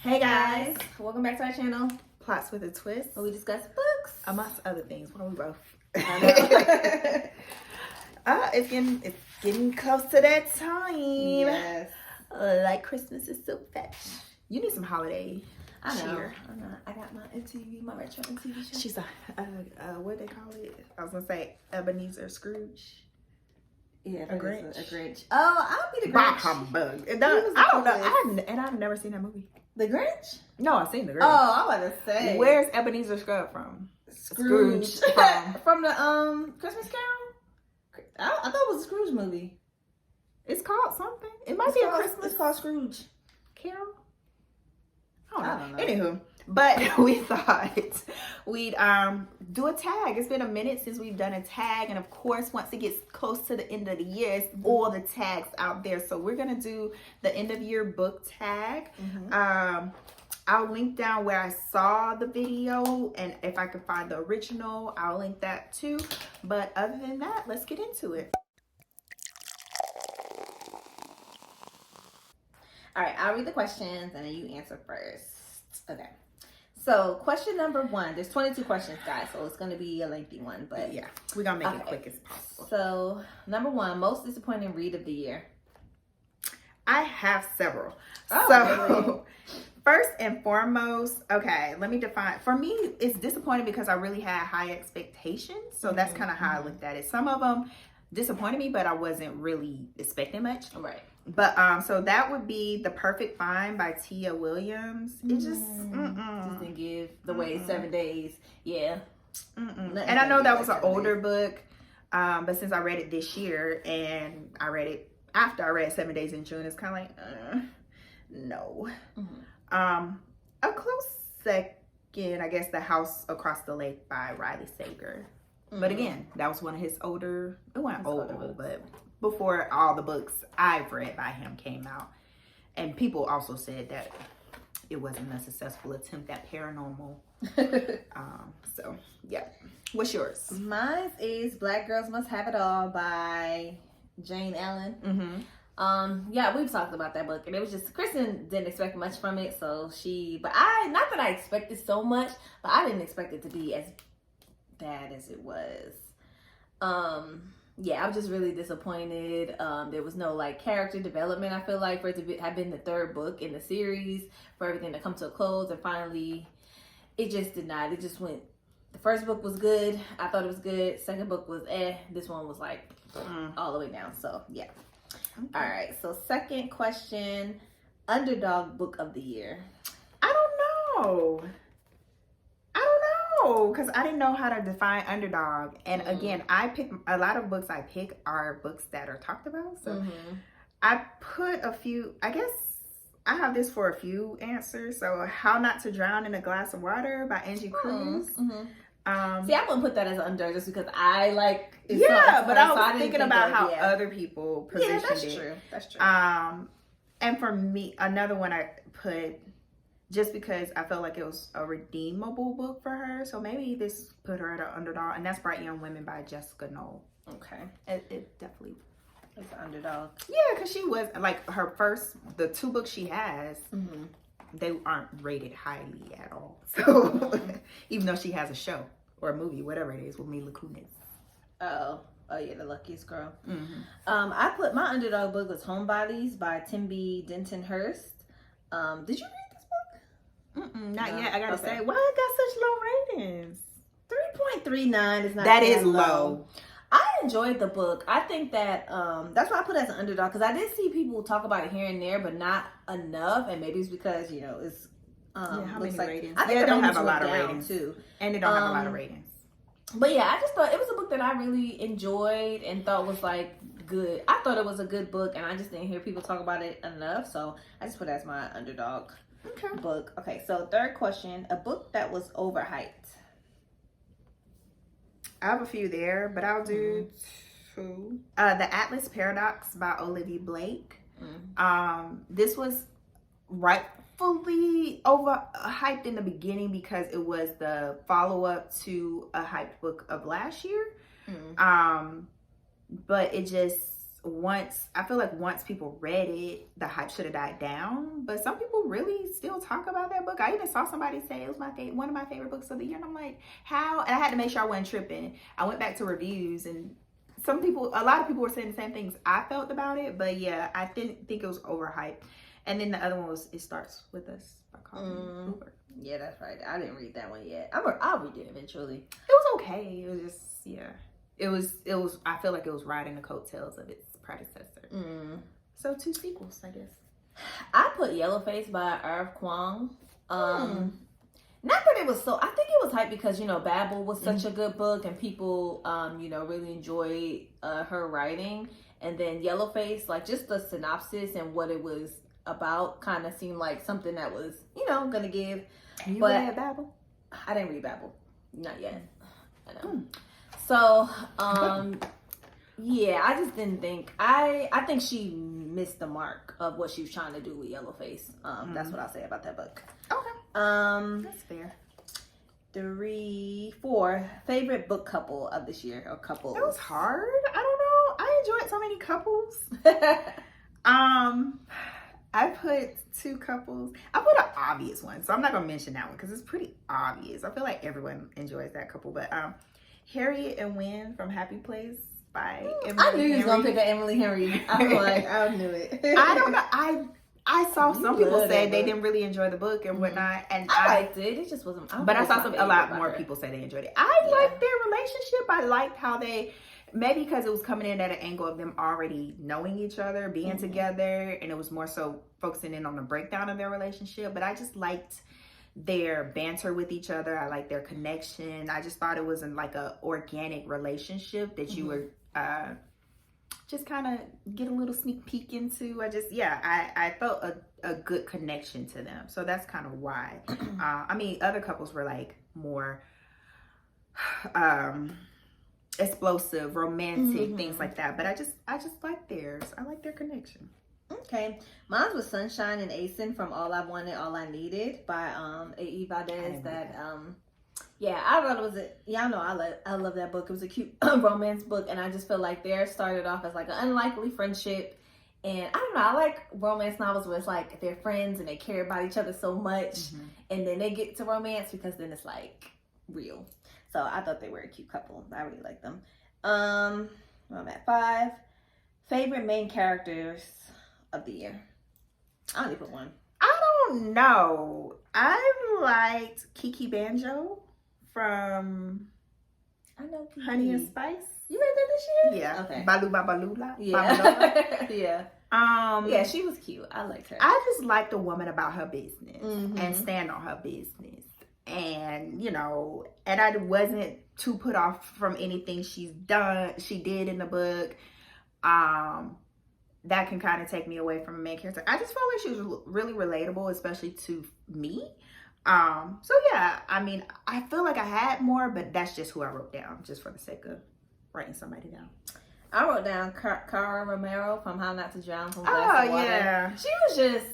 Hey guys, welcome back to our channel, Plots with a Twist, where we discuss books. amongst other things. Why we both? I It's getting close to that time. Yes. Like Christmas is so fetch. You need some holiday cheer. I know. I got my MTV, my retro MTV show. She's what they call it? I was gonna say Ebenezer Scrooge. Yeah, a Grinch. A Grinch. Oh, I'll be the Bah Grinch. humbug. I don't know. I've never seen that movie. The Grinch? No, I've seen the Grinch. Oh, I'm about to say. Where's Ebenezer Scrooge from? Scrooge. from. From the Christmas Carol? I thought it was a Scrooge movie. It's called something. It might be a Christmas. It's called Scrooge. Carol? I don't know. know. Anywho, but we thought we'd do a tag. It's been a minute since we've done a tag, and of course, once it gets close to the end of the year, it's all the tags out there. So we're gonna do the end of year book tag. I'll link down where I saw the video, and if I can find the original, I'll link that too. But other than that, let's get into it. All right, I'll read the questions and then you answer first. Okay. So, question number 1. There's 22 questions, guys, so it's going to be a lengthy one, but yeah, we're going to make it quick as possible. So, number 1, most disappointing read of the year. I have several. Really? First and foremost, okay, let me define. For me, it's disappointing because I really had high expectations. So that's kind of how I looked at it. Some of them disappointed me, but I wasn't really expecting much. Right. But so that would be The Perfect Find by Tia Williams. It just didn't give the way 7 days. Yeah. And I know that was an older book, but since I read it this year and I read it after I read 7 Days in June, it's kind of like, no. A close second, I guess, The House Across the Lake by Riley Sager. But again, that was one of his older, it wasn't old, but before all the books I've read by him came out. And people also said that it wasn't a successful attempt at paranormal. So, yeah. What's yours? Mine is Black Girls Must Have It All by Jane Ellen. Yeah, we've talked about that book, and it was just, Kristen didn't expect much from it, so not that I expected so much, but I didn't expect it to be as bad as it was. Yeah, I was just really disappointed. There was no like character development, I feel like, for it to have been the 3rd book in the series, for everything to come to a close, and finally it just did not. It just went, the 1st book was good, I thought it was good, 2nd book was this one was like all the way down. So yeah. Okay. All right, so 2nd question, Underdog book of the year. I don't know, because I didn't know how to define underdog. And again, I pick a lot of books I pick are books that are talked about. So I put a few, I guess I have this for a few answers. So How Not to Drown in a Glass of Water by Angie Cruz. See, I wouldn't put that as an underdog just because I like it. But I was thinking about how other people positioned it. That's true. And for me, another one I put, just because I felt like it was a redeemable book for her. So maybe this put her at an underdog. And that's Bright Young Women by Jessica Knoll. Okay. It definitely is an underdog. Yeah, because she was, like, the 2 books she has, they aren't rated highly at all. So, even though she has a show or a movie, whatever it is, with Mila Kunis. Oh yeah, The Luckiest Girl. I put my underdog book was Homebodies by Timby Denton Hurst. Did you read this book? Not yet. I gotta say, why it got such low ratings? 3.39 is not that is low. I enjoyed the book. I think that that's why I put it as an underdog, because I did see people talk about it here and there, but not enough. And maybe it's because it's how many ratings? I think it don't have a lot of ratings too, and it don't have a lot of ratings. But yeah, I just thought it was a book that I really enjoyed and thought was like good. I thought it was a good book, and I just didn't hear people talk about it enough, so I just put it as my underdog book. Okay, so 3rd question, a book that was overhyped. I have a few there, but I'll do 2. The Atlas Paradox by Olivia Blake. This was rightfully overhyped in the beginning because it was the follow-up to a hyped book of last year. But it just, I feel like once people read it, the hype should have died down. But some people really still talk about that book. I even saw somebody say it was one of my favorite books of the year. And I'm like, how? And I had to make sure I wasn't tripping. I went back to reviews, and a lot of people were saying the same things I felt about it. But yeah, I think it was overhyped. And then the other one was It Starts With Us by Colin Hoover. Yeah, that's right. I didn't read that one yet. I'll read it eventually. It was okay. It was just, yeah. It was, I feel like it was riding the coattails of its predecessor. So 2 sequels, I guess. I put Yellowface by Irv Kwong. Not that it was I think it was hype because, Babel was such a good book and people, really enjoyed her writing. And then Yellowface, like just the synopsis and what it was about kind of seemed like something that was, gonna give. You read Babel? I didn't read Babel. Not yet. I know. So, yeah, I just didn't think, I think she missed the mark of what she was trying to do with Yellowface. That's what I'll say about that book. Okay. That's fair. 3, 4, favorite book couple of this year, or couples. It was hard. I don't know. I enjoyed so many couples. I put 2 couples. I put an obvious one, so I'm not gonna mention that one because it's pretty obvious. I feel like everyone enjoys that couple, but Harriet and Wynn from Happy Place by Emily I knew you was gonna Henry. pick an Emily Henry. I was like, I knew it. I don't know. I saw some people say they didn't really enjoy the book and whatnot, and I liked it. It just wasn't. But I saw a lot more people say they enjoyed it. I liked their relationship. I liked how they, maybe because it was coming in at an angle of them already knowing each other, being together, and it was more so focusing in on the breakdown of their relationship. But I just liked their banter with each other. I liked their connection. I just thought it was in like a organic relationship that you were just kind of get a little sneak peek into. I felt a good connection to them. So that's kind of why. I mean, other couples were like more explosive, romantic, things like that. But I just like theirs. I like their connection. Okay, mine was Sunshine and Asen from All I Wanted, All I Needed by A.E. Valdez. I thought it was I love that book. It was a cute romance book, and I just feel like theirs started off as like an unlikely friendship. And I don't know, I like romance novels where it's like they're friends and they care about each other so much, and then they get to romance because then it's like real. So I thought they were a cute couple. I really like them. I'm at 5. Favorite main characters of the year. I only put 1. I don't know. I liked Kiki Banjo from Honey and Spice. You read that this year? Yeah. Okay. Balu Babalula. Yeah. Yeah. Yeah, she was cute. I liked her. I just liked a woman about her business and stand on her business. And, and I wasn't too put off from anything she did in the book. That can kind of take me away from a main character. I just felt like she was really relatable, especially to me. So yeah, I mean, I feel like I had more, but that's just who I wrote down, just for the sake of writing somebody down. I wrote down Cara Romero from How Not to Drown from Glass of Water. Yeah. She was just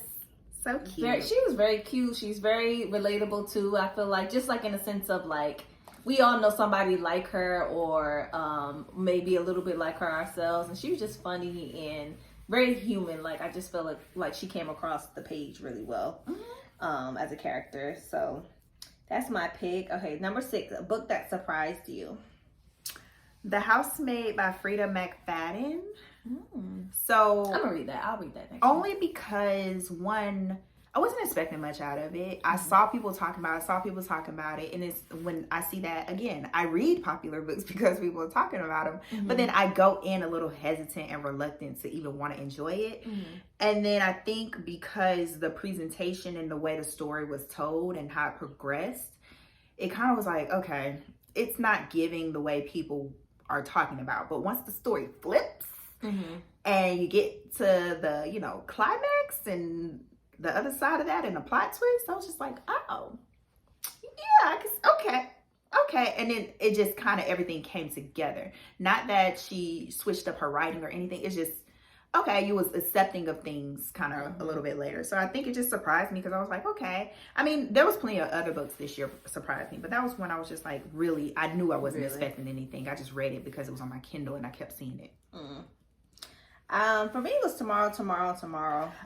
so cute. She was very cute. She's very relatable too. I feel like, just like in a sense of like, we all know somebody like her, or maybe a little bit like her ourselves. And she was just funny and very human. Like, I just felt like she came across the page really well as a character. So that's my pick. Okay, number 6, a book that surprised you. The Housemaid by Frida McFadden. So I'm gonna read that. I'll read that next only because I wasn't expecting much out of it. I saw people talking about it. And it's when I see that, again, I read popular books because people are talking about them. But then I go in a little hesitant and reluctant to even want to enjoy it. And then I think because the presentation and the way the story was told and how it progressed, it kind of was like, okay, it's not giving the way people are talking about. But once the story flips and you get to the, climax and the other side of that and the plot twist, I was just like, oh, yeah, okay. And then it just kind of, everything came together. Not that she switched up her writing or anything. It's just, okay, you was accepting of things kind of a little bit later. So I think it just surprised me because I was like, okay. I mean, there was plenty of other books this year surprised me, but that was when I was just like, really, I knew I wasn't expecting anything. I just read it because it was on my Kindle and I kept seeing it. For me, it was Tomorrow.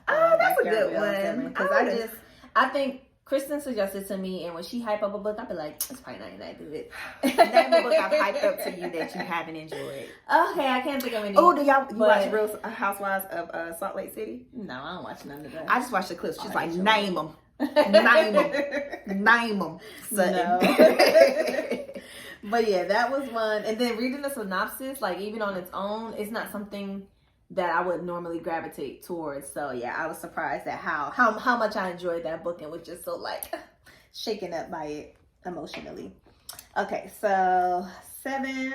Oh, that's a good one. Because I think Kristen suggested to me, and when she hype up a book, I'd be like, it's probably not that good. Name a book I've hyped up to you that you haven't enjoyed. Okay, I can't think of any. Oh, do you watch Real Housewives of Salt Lake City? No, I don't watch none of that. I just watched the clips. She's like, name them. Name them. No. But yeah, that was one. And then reading the synopsis, like even on its own, it's not something that I would normally gravitate towards. So yeah, I was surprised at how much I enjoyed that book and was just so like shaken up by it emotionally. Okay, so 7,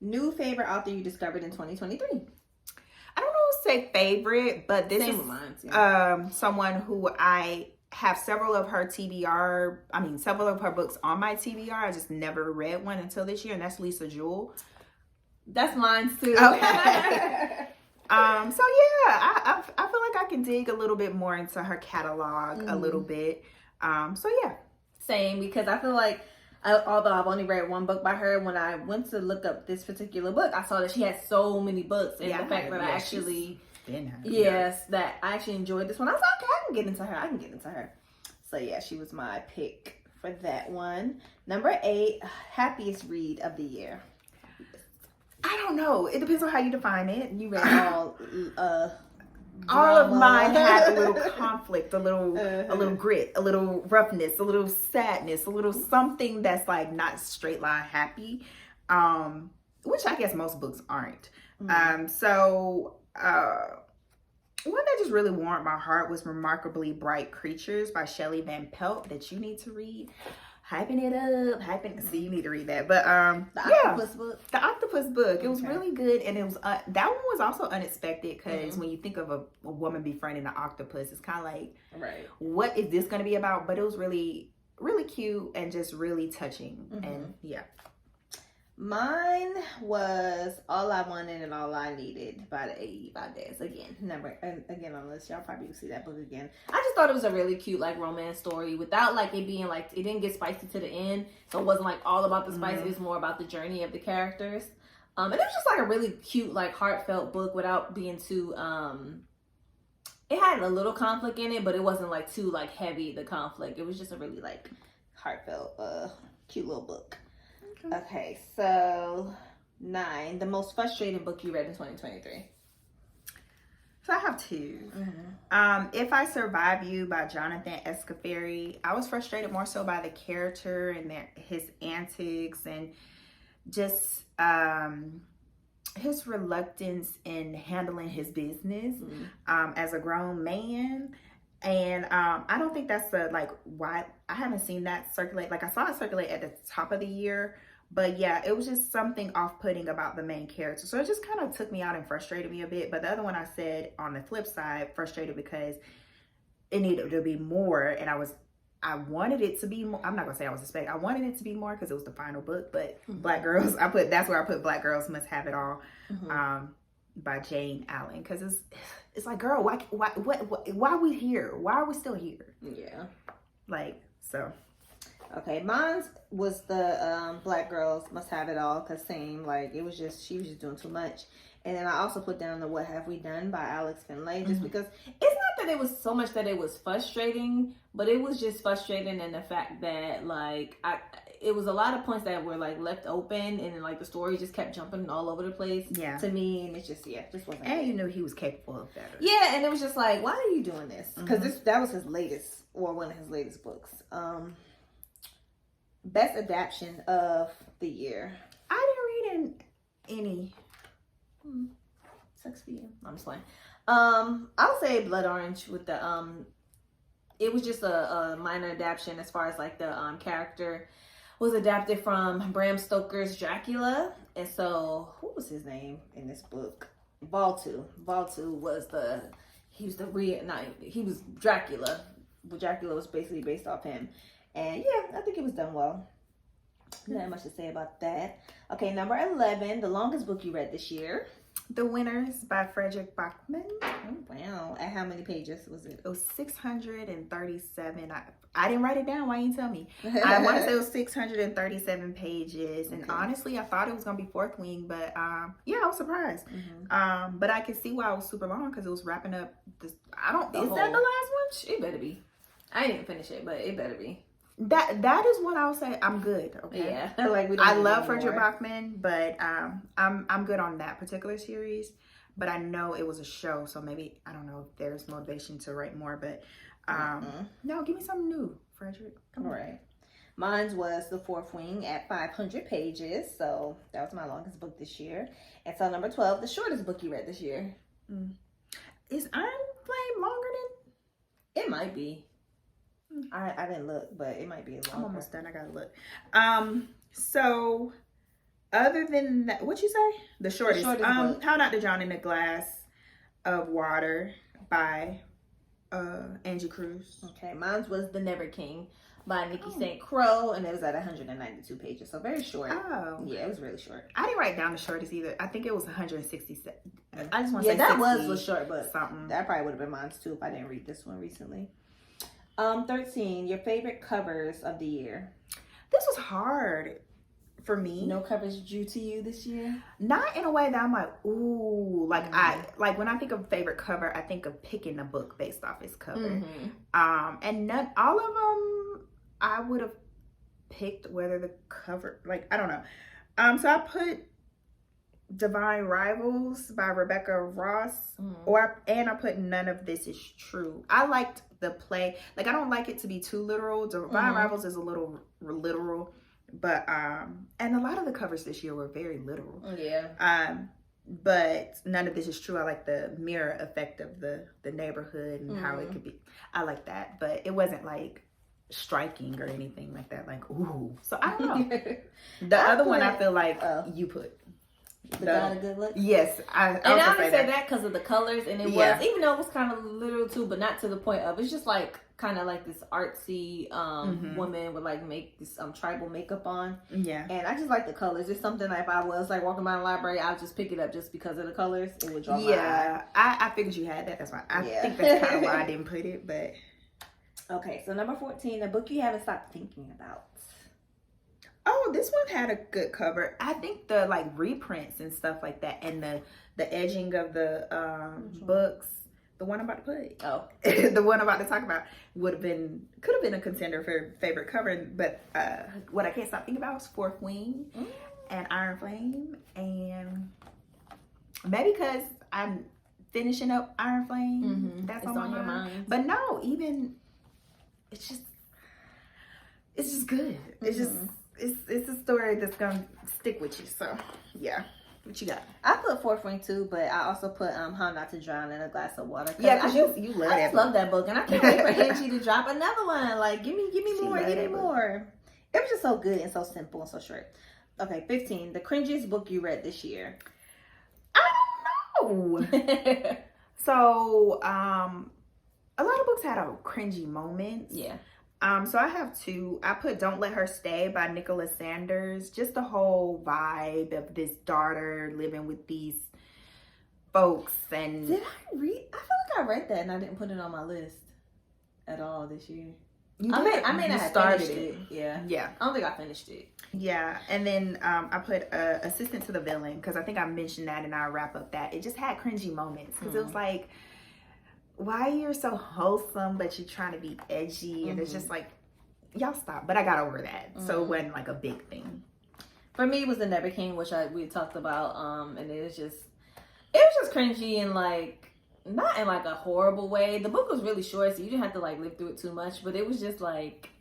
new favorite author you discovered in 2023. I don't know if say favorite, but this is mine, someone who I have several of her books on my TBR. I just never read one until this year, and that's Lisa Jewell. That's mine too. Okay. So yeah, I feel like I can dig a little bit more into her catalog a little bit. So yeah. Same, because I feel like although I've only read one book by her, when I went to look up this particular book, I saw that she had so many books, and the fact that I actually that I actually enjoyed this one, I was like, okay, I can get into her. So yeah, she was my pick for that one. Number 8, happiest read of the year. I don't know. It depends on how you define it. You read all of mine had a little conflict, a little grit, a little roughness, a little sadness, a little something that's like not straight line happy, which I guess most books aren't. One that just really warmed my heart was Remarkably Bright Creatures by Shelley Van Pelt, that you need to read. Hyping it up, see, you need to read that. But the octopus book, it was really good, and it was that one was also unexpected, because when you think of a woman befriending an octopus, it's kind of like, what is this going to be about? But it was really, really cute and just really touching. And yeah, mine was All I Wanted and All I Needed by the A.E. Valdez. Again on the list. Y'all probably will see that book again. I just thought it was a really cute like romance story without like it being like, it didn't get spicy to the end, so it wasn't like all about the spice. It was more about the journey of the characters. And it was just like a really cute like heartfelt book without being too it had a little conflict in it, but it wasn't like too like heavy, the conflict. It was just a really like heartfelt cute little book. Okay, so 9, the most frustrating book you read in 2023. So I have 2. If I Survive You by Jonathan Escaferi. I was frustrated more so by the character and his antics, and just his reluctance in handling his business as a grown man. And I don't think that's why I haven't seen that circulate. Like, I saw it circulate at the top of the year, but yeah, it was just something off-putting about the main character. So it just kind of took me out and frustrated me a bit. But the other one I said on the flip side, frustrated because it needed to be more, and I wanted it to be more. I'm not gonna say I was expecting. I wanted it to be more because it was the final book. But Black Girls, that's where I put Black Girls Must Have It All. By Jane Allen, because it's like, girl, why are we here? Why are we still here? Yeah, like, so. Okay, mine was the Black Girls Must Have It All, because same, like, she was just doing too much. And then I also put down the What Have We Done by Alex Finlay, just because it's not that it was so much that it was frustrating, but it was just frustrating in the fact that like it was a lot of points that were like left open, and then like the story just kept jumping all over the place to me, and it's just just wasn't. And you knew he was capable of better. Yeah, and it was just like, why are you doing this? Because that was his latest, or one of his latest books. Best adaptation of the year. I didn't read any. Sucks for you. I'm just playing. I would say Blood Orange with the it was just a minor adaptation as far as like the character was adapted from Bram Stoker's Dracula. And so, who was his name in this book? Valtu was he was Dracula. But Dracula was basically based off him. And yeah, I think it was done well. Not much to say about that. Okay, number 11, the longest book you read this year. The Winners by Frederick Bachman. Oh, wow. At how many pages was it? It was 637. I didn't write it down. Why you tell me? I want to say it was 637 pages. And honestly, I thought it was going to be fourth wing. But yeah, I was surprised. But I could see why it was super long because it was wrapping up this. Is that the last one? It better be. I didn't finish it, but it better be. That is what I'll say. I'm good. Okay. Yeah. Like I love Frederick Bachman, but I'm good on that particular series. But I know it was a show, so maybe I don't know if there's motivation to write more. But no, give me something new, Frederick. All right. Mine was The Fourth Wing at 500 pages, so that was my longest book this year. And so number 12, the shortest book you read this year. Is Iron Flame longer than? It might be. I didn't look, but it might be longer. I'm almost done. I gotta look. So other than that, what you say? The shortest book. How Not to Drown in a Glass of Water by Angie Cruz. Okay, mine was The Never King by Nikki St. Crow, and it was at 192 pages, so very short. Oh, yeah, it was really short. I didn't write down the shortest either. I think it was 167. I just want to say that was a short book. Something that probably would have been mine too if I didn't read this one recently. 13, your favorite covers of the year. This was hard for me. No covers drew to you this year? Not in a way that I'm like, ooh, like when I think of favorite cover, I think of picking a book based off its cover. And all of them I would have picked whether the cover, like, I don't know. So I put Divine Rivals by Rebecca Ross, and I put None of This Is True. I liked the play. Like, I don't like it to be too literal. Divine Rivals is a little literal, but and a lot of the covers this year were very literal. But None of This Is True. I like the mirror effect of the neighborhood and how it could be. I like that, but it wasn't like striking or anything like that. Like, ooh. So I don't know. The other one I feel like you put. The God of Good Luck? Yes. I only said that because of the colors, and it was, even though it was kind of literal too, but not to the point of, it's just like kind of like this artsy woman with like make this tribal makeup on. Yeah. And I just like the colors. It's something like if I was like walking by the library, I'll just pick it up just because of the colors. It would draw my eye. I figured you had that. That's why I think that's kind of why I didn't put it, but. Okay, so number 14, a book you haven't stopped thinking about. Oh, this one had a good cover. I think the like reprints and stuff like that, and the edging of the books. The one I'm about to put. Oh, the one I'm about to talk about could have been a contender for favorite cover. But what I can't stop thinking about is Fourth Wing and Iron Flame, and maybe because I'm finishing up Iron Flame. That's on your mind. But no, even it's just good. It's just. It's a story that's gonna stick with you. So yeah, what you got? I put Fourth Wing too, but I also put How Not to Drown in a Glass of Water. Yeah, because you love that. I love that book, and I can't wait for Angie to drop another one. Like, give me more, give me more. It was just so good and so simple and so short. Okay, 15. The cringiest book you read this year. I don't know. So a lot of books had a cringy moments. Yeah. So I have two. I put Don't Let Her Stay by Nicholas Sanders. Just the whole vibe of this daughter living with these folks. And did I read? I feel like I read that and I didn't put it on my list at all this year. I may not have finished it. Yeah. I don't think I finished it. Yeah. And then I put Assistant to the Villain because I think I mentioned that and I'll wrap up that. It just had cringy moments because it was like, why you're so wholesome but you're trying to be edgy, and it's just like, y'all stop. But I got over that, so it wasn't like a big thing. For me, it was The Never King, which we talked about, and it was just cringy and like not in like a horrible way. The book was really short, so you didn't have to like live through it too much. But it was just like,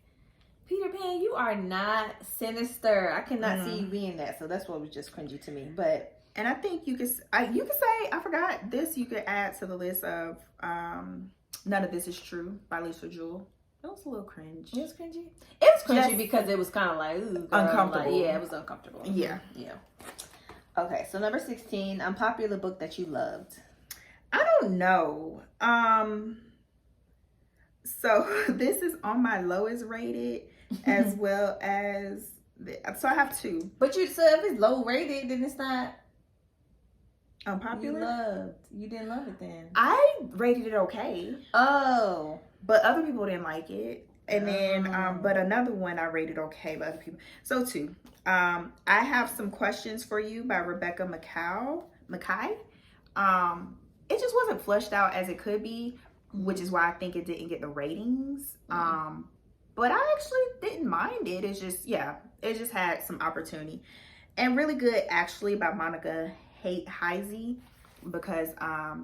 Peter Pan, you are not sinister. I cannot see you being that. So that's what was just cringy to me. But. And I think you could say, I forgot this, you could add to the list of None of This Is True by Lisa Jewell. It was a little cringe. It was cringy? It was cringy because it was kind of like, ooh, uncomfortable. Like, yeah, it was uncomfortable. Yeah. Okay, so number 16, unpopular book that you loved. I don't know. So this is on my lowest rated as well as, so I have two. But so if it's low rated, then it's not. Unpopular? You didn't love it then. I rated it okay. Oh. But other people didn't like it. And then, but another one I rated okay, but other people. So too, I have some questions for you by Rebecca Mackay. It just wasn't fleshed out as it could be, which is why I think it didn't get the ratings. But I actually didn't mind it. It's just, it just had some opportunity. And really good, actually, by Monica Heisey, because I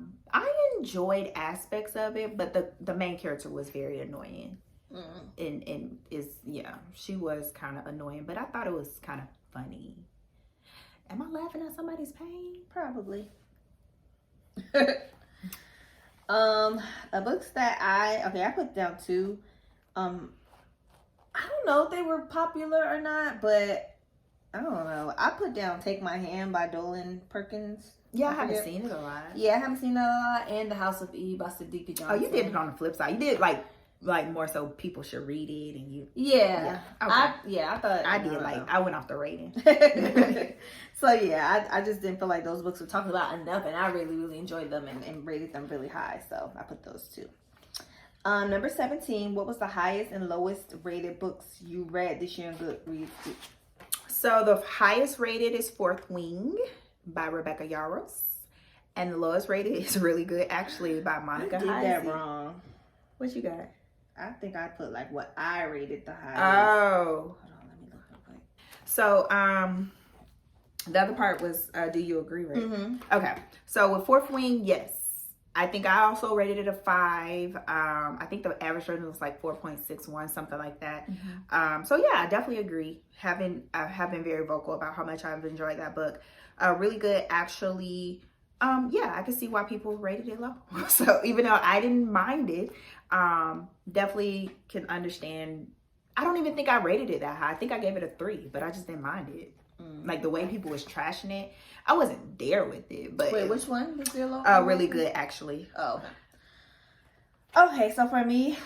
enjoyed aspects of it, but the main character was very annoying. And she was kind of annoying, but I thought it was kind of funny. Am I laughing at somebody's pain? Probably. Books that I put down 2. I don't know if they were popular or not, but I don't know. I put down Take My Hand by Dolan Perkins. Yeah, I haven't seen it a lot. Yeah, I haven't seen it a lot. And The House of E by Siddiqua Johnson. Oh, you did it on the flip side. You did like more so people should read it, and you. Yeah. Okay. I thought I did I went off the rating. So yeah, I just didn't feel like those books were talked about enough, and I really, really enjoyed them and rated them really high. So I put those 2. Number 17, what was the highest and lowest rated books you read this year in Goodreads? So the highest rated is Fourth Wing by Rebecca Yarros. And the lowest rated is Really Good, actually, by Monica Heisey. I did that wrong. What you got? I think I put like what I rated the highest. Oh. Hold on, let me look real quick. So, the other part was, do you agree, right? Mm-hmm. Okay. So with Fourth Wing, yes. I think I also rated it a 5. I think the average rating was like 4.61, something like that. Mm-hmm. So yeah, I definitely agree. I have been very vocal about how much I've enjoyed that book. Really good, actually. I can see why people rated it low. So even though I didn't mind it, definitely can understand. I don't even think I rated it that high. I think I gave it a 3, but I just didn't mind it. Like the way people was trashing it, I wasn't there with it. But wait, which one was your low? Really Good, actually. Oh, okay. So for me,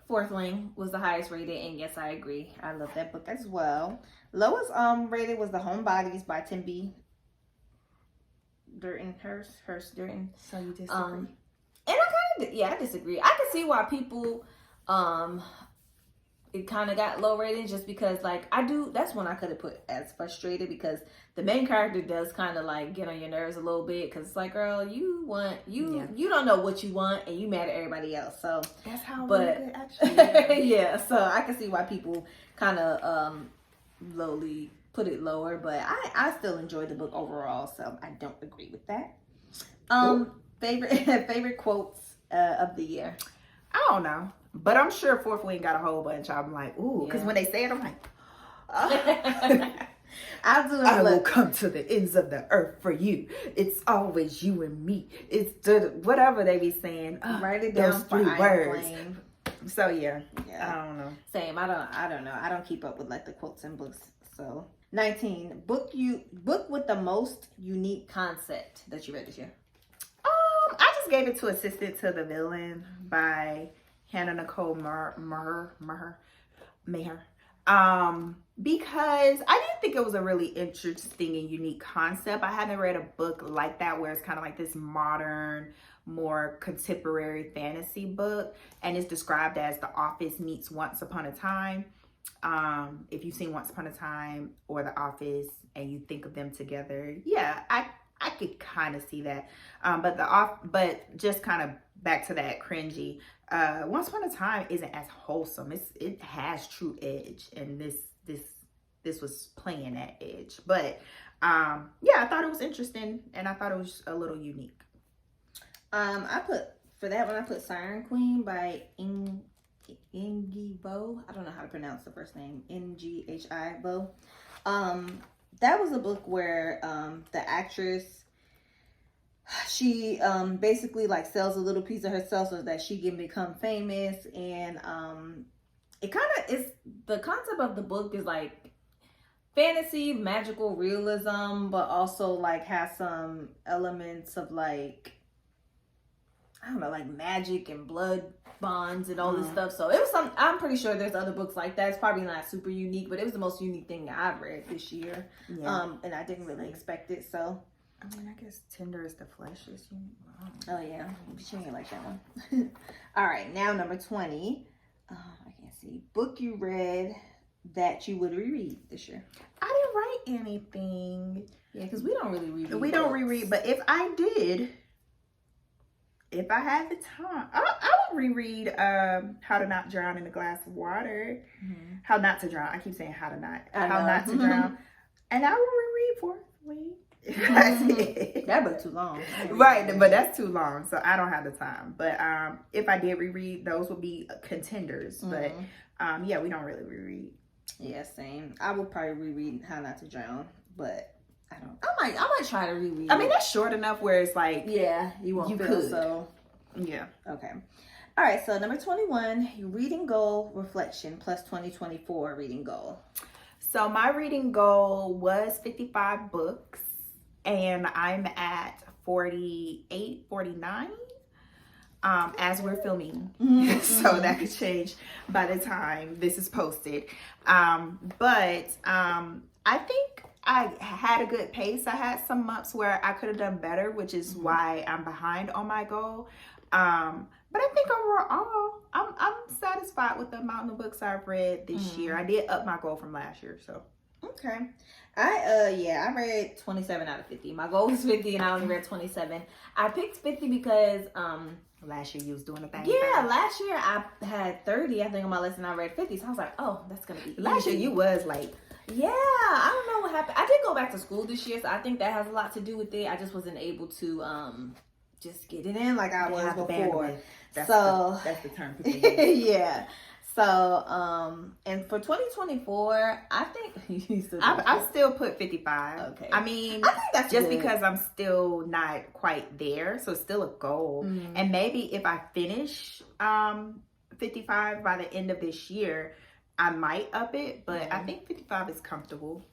Fourth Wing was the highest rated, and yes, I agree. I love that book as well. Lowest rated was The Homebodies by Tim B. Hurst Durden. So you disagree? And I disagree. I can see why people it kind of got low ratings, just because like that's one I could have put as frustrated, because the main character does kind of like get on your nerves a little bit, because it's like, girl, you don't know what you want, and you mad at everybody else. So that's how. But actually, yeah. So I can see why people kind of lowly put it lower, but I still enjoyed the book overall, so I don't agree with that. Favorite quotes of the year? I don't know, but I'm sure Fourth Wing got a whole bunch. I'm like, ooh, because when they say it, I'm like, I will come to the ends of the earth for you. It's always you and me. It's whatever they be saying. Write it down. Those 3 words. So yeah, I don't know. Same. I don't know. I don't keep up with like the quotes in books. So 19, book with the most unique concept that you read this year. I just gave it to Assistant to the Villain by Hannah Nicole Maher. Because I didn't think it was a really interesting and unique concept. I haven't read a book like that where it's kind of like this modern, more contemporary fantasy book, and it's described as The Office meets Once Upon a Time. If you've seen Once Upon a Time or The Office and you think of them together, yeah, I could kind of see that. But just kind of back to that cringy. Once Upon a Time isn't as wholesome. It has true edge, and this was playing that edge. But I thought it was interesting, and I thought it was a little unique. I put Siren Queen by Nghi Bo. I don't know how to pronounce the first name. Nghi Bo. That was a book where the actress, she basically like sells a little piece of herself so that she can become famous, and it kind of is, the concept of the book is like fantasy, magical realism, but also like has some elements of like, I don't know, like magic and blood bonds and all this stuff. So it was I'm pretty sure there's other books like that. It's probably not super unique, but it was the most unique thing that I've read this year. Yeah. And I didn't really expect it. So I mean, I guess tender is the flesh. Oh yeah, she ain't like that one. All right, now number 20. I can't see. Book you read that you would reread this year. I didn't write anything. Yeah, because we don't really reread. We don't reread, but if I did, if I had the time, I would reread How to Not Drown in a Glass of Water. Mm-hmm. How Not to Drown. I keep saying How Not to Drown. And I will reread Fourthly. That book too long. Right, but that's too long, so I don't have the time. But if I did reread, those would be contenders. Mm-hmm. But yeah, we don't really reread. Yeah, same. I would probably reread How Not to Drown, but I don't. I might try to reread. I mean, that's short enough where it's like, yeah, you could. So yeah, okay. All right, so number 21, your reading goal reflection plus 2024 reading goal. So my reading goal was 55 books, and I'm at 48, 49 as we're filming. Mm-hmm. So that could change by the time this is posted. But I think I had a good pace. I had some months where I could have done better, which is why I'm behind on my goal. But I think overall, I'm satisfied with the amount of books I've read this year. I did up my goal from last year, so. Okay. I read 27 out of 50. My goal was 50 and I only read 27. I picked 50 because last year you was doing a thing. Yeah, last year I had 30, I think, on my list, and I read 50. So I was like, oh, that's gonna be last year you was like, yeah, I don't know what happened. I did go back to school this year, so I think that has a lot to do with it. I just wasn't able to just get it in like I was before. That's the term. Yeah. So, and for 2024, I think I still put 55. Okay. I mean, I think that's just good. because I'm still not quite there, so it's still a goal. Mm-hmm. And maybe if I finish 55 by the end of this year, I might up it, but I think 55 is comfortable.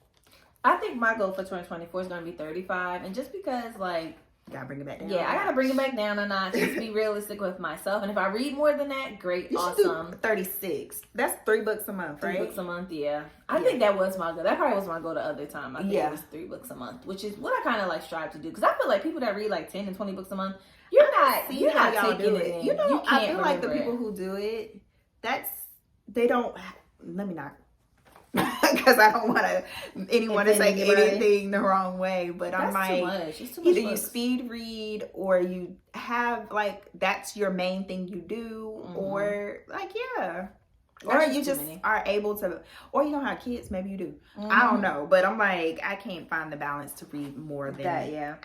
I think my goal for 2024 is going to be 35, and just because, like, gotta bring it back down. Yeah, I gotta bring it back down a notch. Just be realistic with myself. And if I read more than that, great, you awesome. Do 36. That's 3 books a month, right? 3 books a month, yeah. I think that was my goal. That probably was my goal the other time. I think it was 3 books a month, which is what I kind of like strive to do. Because I feel like people that read like 10 and 20 books a month, you're not taking it in. You know, you can't I feel like the people who do it, they don't. Let me not. Because I don't want anyone to say anything the wrong way, but I'm like, either you speed read or you have like that's your main thing you do, or like or you just are able to, or you don't have kids, maybe you do. I don't know, but I'm like, I can't find the balance to read more than that. Yeah,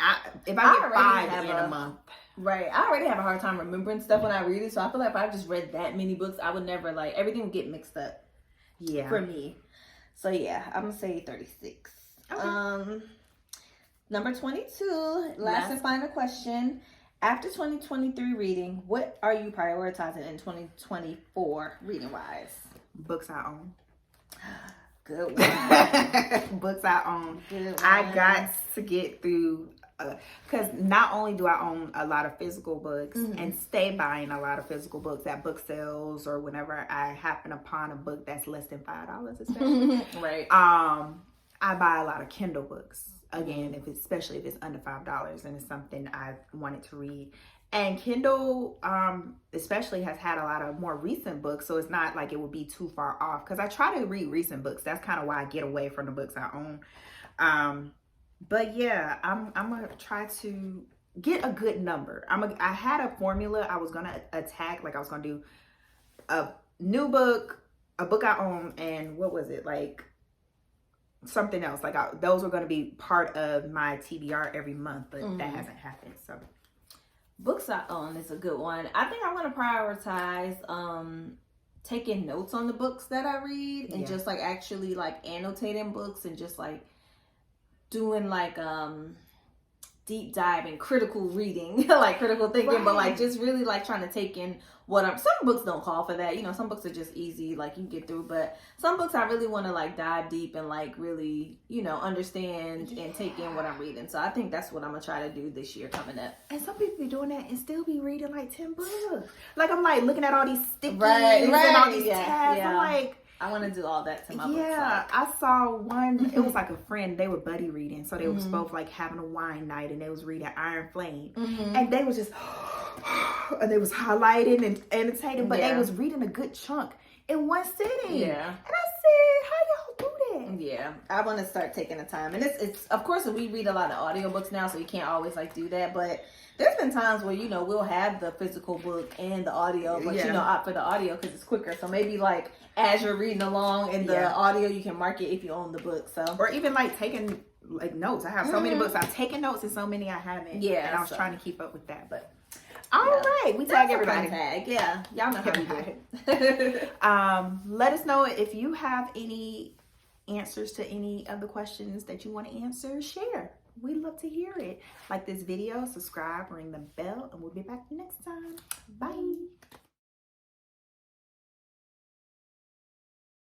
if I get 5 in a month, right? I already have a hard time remembering stuff when I read it, so I feel like if I just read that many books, I would never everything would get mixed up. Yeah, for me. So yeah, I'm gonna say 36. Okay. Number 22, last and final question. After 2023 reading, what are you prioritizing in 2024 reading wise? Books I own. Good one. Books I own. I got to get through because not only do I own a lot of physical books and stay buying a lot of physical books at book sales or whenever I happen upon a book that's less than $5, especially. Right. I buy a lot of Kindle books again, especially if it's under $5 and it's something I wanted to read. And Kindle, especially, has had a lot of more recent books, so it's not like it would be too far off. Because I try to read recent books. That's kind of why I get away from the books I own. But yeah, I'm gonna try to get a good number. I had a formula I was gonna attack. Like I was gonna do a new book, a book I own, and what was it, like something else. Like those were gonna be part of my TBR every month, but that hasn't happened. So books I own is a good one. I think I'm gonna prioritize taking notes on the books that I read and just like actually like annotating books and just like doing like deep dive and critical reading, like critical thinking, but like just really like trying to take in some books don't call for that, some books are just easy, like you get through, but some books I really want to like dive deep and like really, understand and take in what I'm reading. So I think that's what I'm gonna try to do this year coming up. And some people be doing that and still be reading like 10 books. Like I'm like looking at all these stickies and all these tabs. I'm like, I want to do all that to my books. Yeah, I saw one. It was like a friend. They were buddy reading, so they was both like having a wine night, and they was reading Iron Flame, and they was just, and they was highlighting and annotating, but they was reading a good chunk in one sitting. Yeah, and I said, how y'all do that? Yeah, I want to start taking the time, and it's of course we read a lot of audiobooks now, so you can't always like do that, but. There's been times where, you know, we'll have the physical book and the audio, but, you know, opt for the audio because it's quicker. So maybe, like, as you're reading along in the audio, you can mark it if you own the book. So or even, like, taking, like, notes. I have so many books. I've taken notes and so many I haven't. Yeah. And I was trying to keep up with that. But, all right. We tag everybody. Tag. Yeah. Y'all know how we do it. Let us know if you have any answers to any of the questions that you want to answer. Share. We'd love to hear it. Like this video, subscribe, ring the bell, and we'll be back next time. Bye.